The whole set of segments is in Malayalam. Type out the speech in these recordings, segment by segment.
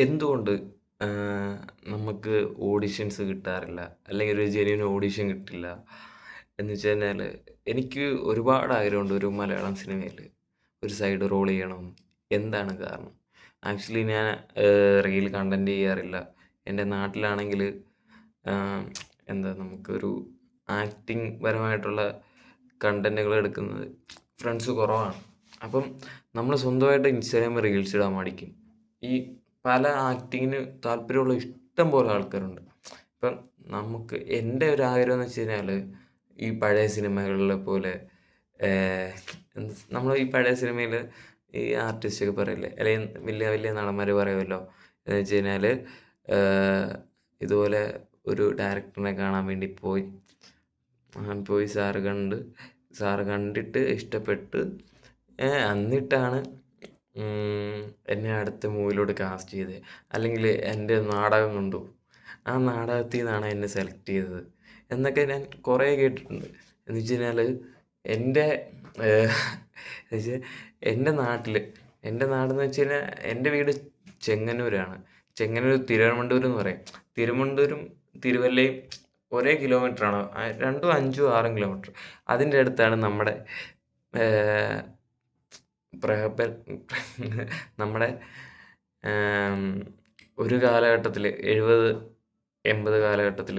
എന്തുകൊണ്ട് നമുക്ക് ഓഡിഷൻസ് കിട്ടാറില്ല? അല്ലെങ്കിൽ ഒരു ജെന്യൂൻ ഓഡിഷൻ കിട്ടില്ല? എന്ന് വെച്ച് കഴിഞ്ഞാല്, എനിക്ക് ഒരുപാട് ആഗ്രഹമുണ്ട് ഒരു മലയാളം സിനിമയില് ഒരു സൈഡ് റോൾ ചെയ്യണം. എന്താണ് കാരണം? ആക്ച്വലി ഞാൻ റീൽ കണ്ടന്റ് ചെയ്യാറില്ല. എൻ്റെ നാട്ടിലാണെങ്കില് ആഹ്, എന്താ നമുക്കൊരു ആക്ടിങ് പരമായിട്ടുള്ള കണ്ടന്റുകൾ എടുക്കുന്നത് ഫ്രണ്ട്സ് കുറവാണ്. അപ്പം നമ്മൾ സ്വന്തമായിട്ട് ഇൻസ്റ്റാഗ്രാമിൽ റീൽസ് ഇടാൻ മടിക്കും. ഈ പല ആക്ടിങ്ങിന് താല്പര്യമുള്ള ഇഷ്ടം പോലെ ആൾക്കാരുണ്ട്. ഇപ്പം നമുക്ക് എൻ്റെ ഒരു ആഗ്രഹം എന്ന് വെച്ച് കഴിഞ്ഞാല്, ഈ പഴയ സിനിമകളിലെ പോലെ നമ്മൾ ഈ പഴയ സിനിമയില് ഈ ആർട്ടിസ്റ്റൊക്കെ പറയില്ലേ, അല്ലെങ്കിൽ വലിയ വലിയ നടന്മാര് പറയുമല്ലോ, എന്ന് വെച്ച് കഴിഞ്ഞാല് ഇതുപോലെ ഒരു ഡയറക്ടറിനെ കാണാൻ വേണ്ടി പോയി. പോയി സാറ് കണ്ടിട്ട് ഇഷ്ടപ്പെട്ട് എന്നിട്ടാണ് എന്നെ അടുത്ത മൂവിയിലോട്ട് കാസ്റ്റ് ചെയ്തത്. അല്ലെങ്കിൽ എൻ്റെ നാടകം കണ്ടു, ആ നാടകത്തിൽ നിന്നാണ് എന്നെ സെലക്ട് ചെയ്തത് എന്നൊക്കെ ഞാൻ കുറേ കേട്ടിട്ടുണ്ട്. എന്ന് വെച്ച് കഴിഞ്ഞാൽ എൻ്റെ എന്നുവെച്ചാൽ എൻ്റെ നാട്ടിൽ, എൻ്റെ നാടെന്ന് വെച്ച് കഴിഞ്ഞാൽ എൻ്റെ വീട് ചെങ്ങന്നൂരാണ്. ചെങ്ങന്നൂർ തിരുവനന്തപുരം എന്ന് പറയും. തിരുവനന്തപുരം തിരുവല്ലയും ഒരേ കിലോമീറ്ററാണ്. രണ്ടും 5ഉം 6ഉം കിലോമീറ്റർ. അതിൻ്റെ അടുത്താണ് നമ്മുടെ പ്രഗൽഭൻ നമ്മുടെ ഒരു കാലഘട്ടത്തിൽ 70, 80 കാലഘട്ടത്തിൽ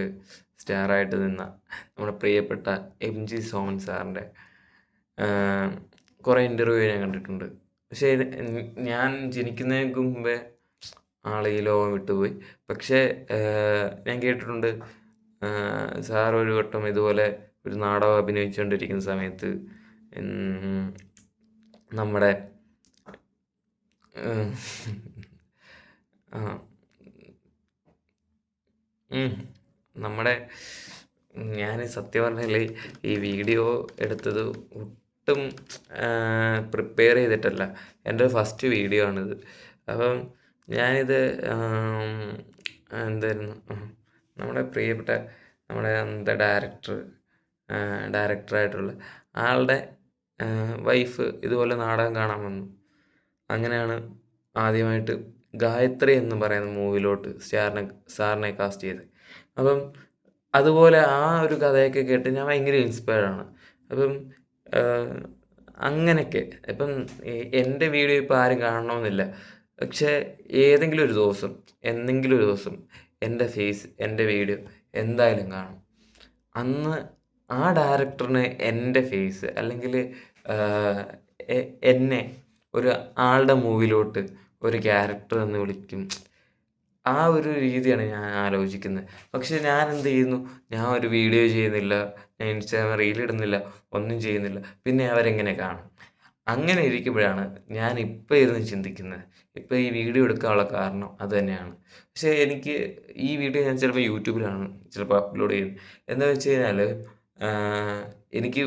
സ്റ്റാറായിട്ട് നിന്ന നമ്മുടെ പ്രിയപ്പെട്ട എം.ജി. സോമൻ സാറിൻ്റെ കുറേ ഇൻ്റർവ്യൂ ഞാൻ കണ്ടിട്ടുണ്ട്. പക്ഷേ ഞാൻ ജനിക്കുന്നതിന് മുമ്പേ ആൾ ഈ ലോകം വിട്ടുപോയി. പക്ഷേ ഞാൻ കേട്ടിട്ടുണ്ട്, സാർ ഒരു വട്ടം ഇതുപോലെ ഒരു നാടകം അഭിനയിച്ചുകൊണ്ടിരിക്കുന്ന സമയത്ത് നമ്മുടെ നമ്മുടെ ഞാൻ സത്യം പറഞ്ഞാൽ ഈ വീഡിയോ എടുത്തത് ഒട്ടും പ്രിപ്പയർ ചെയ്തിട്ടല്ല. എൻ്റെ ഫസ്റ്റ് വീഡിയോ ആണിത്. അപ്പം ഞാനിത് എന്തായിരുന്നു, നമ്മുടെ പ്രിയപ്പെട്ട നമ്മുടെ അന്നത്തെ ഡയറക്ടറായിട്ടുള്ള ആളുടെ വൈഫ് ഇതുപോലെ നാടകം കാണാൻ വന്നു. അങ്ങനെയാണ് ആദ്യമായിട്ട് ഗായത്രി എന്ന് പറയുന്ന മൂവിയിലോട്ട് സാറിനെ കാസ്റ്റ് ചെയ്തത്. അപ്പം അതുപോലെ ആ ഒരു കഥയൊക്കെ കേട്ട് ഞാൻ ഭയങ്കര ഇൻസ്പയർഡാണ്. അപ്പം അങ്ങനെയൊക്കെ ഇപ്പം എൻ്റെ വീഡിയോ ഇപ്പം ആരും കാണണമെന്നില്ല. പക്ഷേ ഏതെങ്കിലും ഒരു ദിവസം, എന്നെങ്കിലും ഒരു ദിവസം എൻ്റെ ഫേസ്, എൻ്റെ വീഡിയോ എന്തായാലും കാണും. അന്ന് ആ ഡയറക്ടറിന് എൻ്റെ ഫേസ് അല്ലെങ്കിൽ എന്നെ ഒരു ആളുടെ മൂവിയിലോട്ട് ഒരു ക്യാരക്ടർ എന്ന് വിളിക്കും. ആ ഒരു രീതിയാണ് ഞാൻ ആലോചിക്കുന്നത്. പക്ഷേ ഞാൻ എന്ത് ചെയ്യുന്നു? ഞാൻ ഒരു വീഡിയോ ചെയ്യുന്നില്ല, ഞാൻ ഇൻസ്റ്റാഗ്രാമിൽ റീൽ ഇടുന്നില്ല, ഒന്നും ചെയ്യുന്നില്ല. പിന്നെ അവരെങ്ങനെ കാണും? അങ്ങനെ ഇരിക്കുമ്പോഴാണ് ഞാൻ ഇപ്പം ഇരുന്ന് ചിന്തിക്കുന്നത്. ഇപ്പം ഈ വീഡിയോ എടുക്കാനുള്ള കാരണം അത് തന്നെയാണ്. പക്ഷേ എനിക്ക് ഈ വീഡിയോ ഞാൻ ചിലപ്പോൾ യൂട്യൂബിലാണ് ചിലപ്പോൾ അപ്ലോഡ് ചെയ്യുന്നത്. എന്താണെന്ന് വെച്ച് കഴിഞ്ഞാൽ എനിക്ക്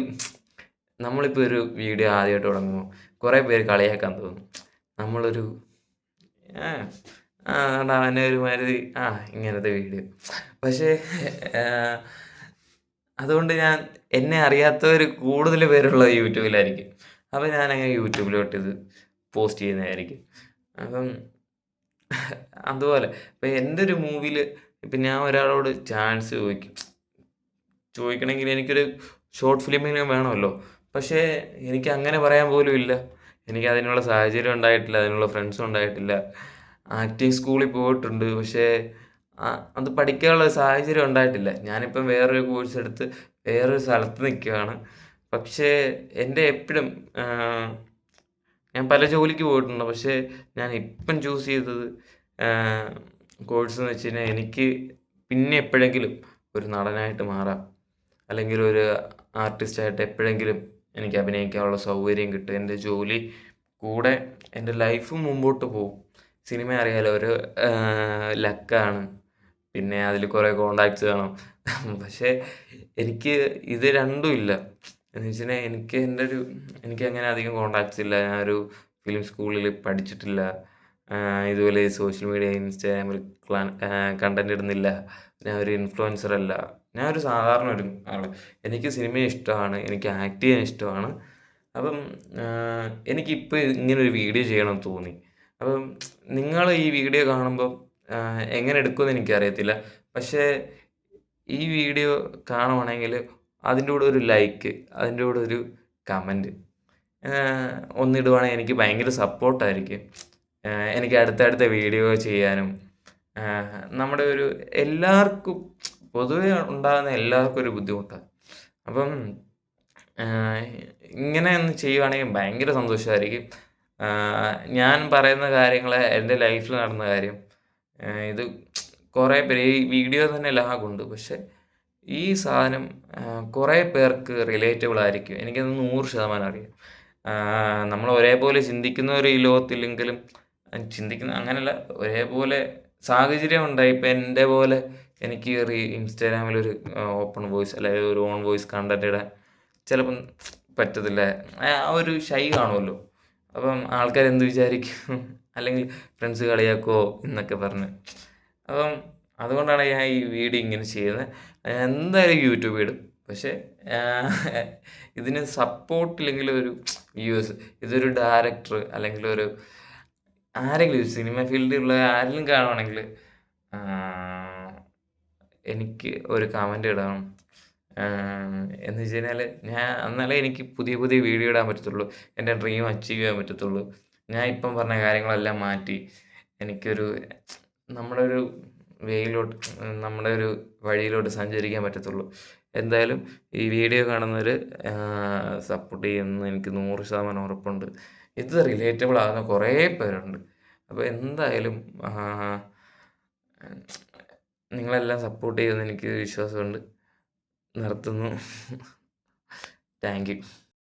നമ്മളിപ്പോൾ ഒരു വീഡിയോ ആദ്യമായിട്ട് തുടങ്ങുമ്പോൾ കുറേ പേര് കളിയാക്കാൻ തോന്നും. നമ്മളൊരു എടാ അവനെ ഒരുമാതിരി ഇങ്ങനത്തെ വീഡിയോ. പക്ഷേ അതുകൊണ്ട് ഞാൻ എന്നെ അറിയാത്തവർ കൂടുതൽ പേരുള്ളത് യൂട്യൂബിലായിരിക്കും. അപ്പോൾ ഞാനങ്ങനെ യൂട്യൂബിലോട്ട് ഇത് പോസ്റ്റ് ചെയ്യുന്നതായിരിക്കും. അപ്പം അതുപോലെ ഇപ്പം എൻ്റെ ഒരു മൂവിയിൽ ഇപ്പം ഞാൻ ഒരാളോട് ചാൻസ് ചോദിക്കണമെങ്കിൽ എനിക്കൊരു ഷോർട്ട് ഫിലിമിന് വേണമല്ലോ. പക്ഷേ എനിക്ക് അങ്ങനെ പറയാൻ പോലും ഇല്ല. എനിക്ക് അതിനുള്ള സാഹചര്യം ഉണ്ടായിട്ടില്ല, അതിനുള്ള ഫ്രണ്ട്സും ഉണ്ടായിട്ടില്ല. ആക്ടിങ് സ്കൂളിൽ പോയിട്ടുണ്ട്, പക്ഷേ അത് പഠിക്കാനുള്ള സാഹചര്യം ഉണ്ടായിട്ടില്ല. ഞാനിപ്പം വേറൊരു കോഴ്സ് എടുത്ത് വേറൊരു സ്ഥലത്ത് നിൽക്കുകയാണ്. പക്ഷേ എൻ്റെ എപ്പോഴും ഞാൻ പല ജോലിക്ക് പോയിട്ടുണ്ട്. പക്ഷേ ഞാൻ ഇപ്പം ചൂസ് ചെയ്തത് കോഴ്സ് എന്ന് വെച്ച് കഴിഞ്ഞാൽ എനിക്ക് പിന്നെ എപ്പോഴെങ്കിലും ഒരു നടനായിട്ട് മാറാം, അല്ലെങ്കിൽ ഒരു ആർട്ടിസ്റ്റായിട്ട് എപ്പോഴെങ്കിലും എനിക്ക് അഭിനയിക്കാനുള്ള സൗകര്യം കിട്ടും. എൻ്റെ ജോലി കൂടെ എൻ്റെ ലൈഫും മുമ്പോട്ട് പോകും. സിനിമ അറിയാലോ, ഒരു ലക്കാണ്. പിന്നെ അതിൽ കുറേ കോണ്ടാക്ട്സ് വേണം. പക്ഷേ എനിക്ക് ഇത് രണ്ടും ഇല്ല. എന്ന് വെച്ചിട്ടുണ്ടെങ്കിൽ എനിക്കങ്ങനെ അധികം കോണ്ടാക്ട്സ് ഇല്ല. ഞാനൊരു ഫിലിം സ്കൂളിൽ പഠിച്ചിട്ടില്ല. ഇതുപോലെ സോഷ്യൽ മീഡിയ, ഇൻസ്റ്റാഗ്രാമിൽ കണ്ടന്റ് ഇടുന്നില്ല. ഞാൻ ഒരു ഇൻഫ്ലുവൻസർ അല്ല. ഞാനൊരു സാധാരണ ഒരു ആൾ. എനിക്ക് സിനിമ ഇഷ്ടമാണ്, എനിക്ക് ആക്ട് ചെയ്യാൻ ഇഷ്ടമാണ്. അപ്പം എനിക്കിപ്പോൾ ഇങ്ങനൊരു വീഡിയോ ചെയ്യണമെന്ന് തോന്നി. അപ്പം നിങ്ങൾ ഈ വീഡിയോ കാണുമ്പം എങ്ങനെ എടുക്കുമെന്ന് എനിക്കറിയത്തില്ല. പക്ഷേ ഈ വീഡിയോ കാണുവാണെങ്കിൽ അതിൻ്റെ കൂടെ ഒരു ലൈക്ക്, അതിൻ്റെ കൂടെ ഒരു കമൻറ്റ് ഒന്നിടുവാണെങ്കിൽ എനിക്ക് ഭയങ്കര സപ്പോർട്ടായിരിക്കും. എനിക്ക് അടുത്തടുത്ത വീഡിയോ ചെയ്യാനും നമ്മുടെ ഒരു എല്ലാവർക്കും പൊതുവെ ഉണ്ടാകുന്ന എല്ലാവർക്കും ഒരു ബുദ്ധിമുട്ടാണ്. അപ്പം ആഹ് ഇങ്ങനെ ഒന്ന് ചെയ്യുവാണെങ്കിൽ ഭയങ്കര സന്തോഷമായിരിക്കും. ഞാൻ പറയുന്ന കാര്യങ്ങൾ എൻ്റെ ലൈഫിൽ നടന്ന കാര്യം. ഇത് കുറേ പേര് ഈ വീഡിയോ തന്നെ ലാഗുണ്ട്. പക്ഷേ ഈ സാധനം കുറേ പേർക്ക് റിലേറ്റബിൾ ആയിരിക്കും. എനിക്കത് 100% അറിയാം. നമ്മൾ ഒരേപോലെ ചിന്തിക്കുന്നവർ ഈ ലോകത്തില്ലെങ്കിലും ചിന്തിക്കുന്ന അങ്ങനെയല്ല, ഒരേപോലെ സാഹചര്യം ഉണ്ടായി. ഇപ്പം എൻ്റെ പോലെ എനിക്ക് ഇൻസ്റ്റാഗ്രാമിലൊരു ഓപ്പൺ വോയിസ് അല്ലെങ്കിൽ ഒരു ഓൺ വോയിസ് കണ്ടന്റ് ഇടാൻ ചിലപ്പം പറ്റത്തില്ല. ആ ഒരു ഷൈ കാണുമല്ലോ. അപ്പം ആൾക്കാരെന്ത് വിചാരിക്കും? അല്ലെങ്കിൽ ഫ്രണ്ട്സ് കളിയാക്കുമോ എന്നൊക്കെ പറഞ്ഞ്. അപ്പം അതുകൊണ്ടാണ് ഞാൻ ഈ വീഡിയോ ഇങ്ങനെ ചെയ്യുന്നത്. എന്തായാലും യൂട്യൂബിൽ ഇടും. പക്ഷേ ഇതിന് സപ്പോർട്ടില്ലെങ്കിൽ ഒരു വ്യൂവേഴ്സ്, ഇതൊരു ഡയറക്ടർ അല്ലെങ്കിൽ ഒരു ആരെങ്കിലും സിനിമ ഫീൽഡിലുള്ള ആരെങ്കിലും കാണുവാണെങ്കിൽ എനിക്ക് ഒരു കമൻ്റ് ഇടണം. എന്ന് വെച്ച് കഴിഞ്ഞാൽ എന്നാലേ എനിക്ക് പുതിയ പുതിയ വീഡിയോ ഇടാൻ പറ്റത്തുള്ളൂ. എൻ്റെ ഡ്രീം അച്ചീവ് ചെയ്യാൻ പറ്റത്തുള്ളൂ. ഞാൻ ഇപ്പം പറഞ്ഞ കാര്യങ്ങളെല്ലാം മാറ്റി എനിക്കൊരു നമ്മുടെ ഒരു വേയിലോട്ട് നമ്മുടെ ഒരു വഴിയിലോട്ട് സഞ്ചരിക്കാൻ പറ്റത്തുള്ളൂ. എന്തായാലും ഈ വീഡിയോ കാണുന്നവർ സപ്പോർട്ട് ചെയ്യുമെന്ന് എനിക്ക് 100% ഉറപ്പുണ്ട്. ഇത് റിലേറ്റബിൾ ആകുന്ന കുറേ പേരുണ്ട്. അപ്പോൾ എന്തായാലും നിങ്ങളെല്ലാം സപ്പോർട്ട് ചെയ്യുമെന്ന് എനിക്ക് വിശ്വാസമുണ്ട്. നിർത്തുന്നു. Thank you.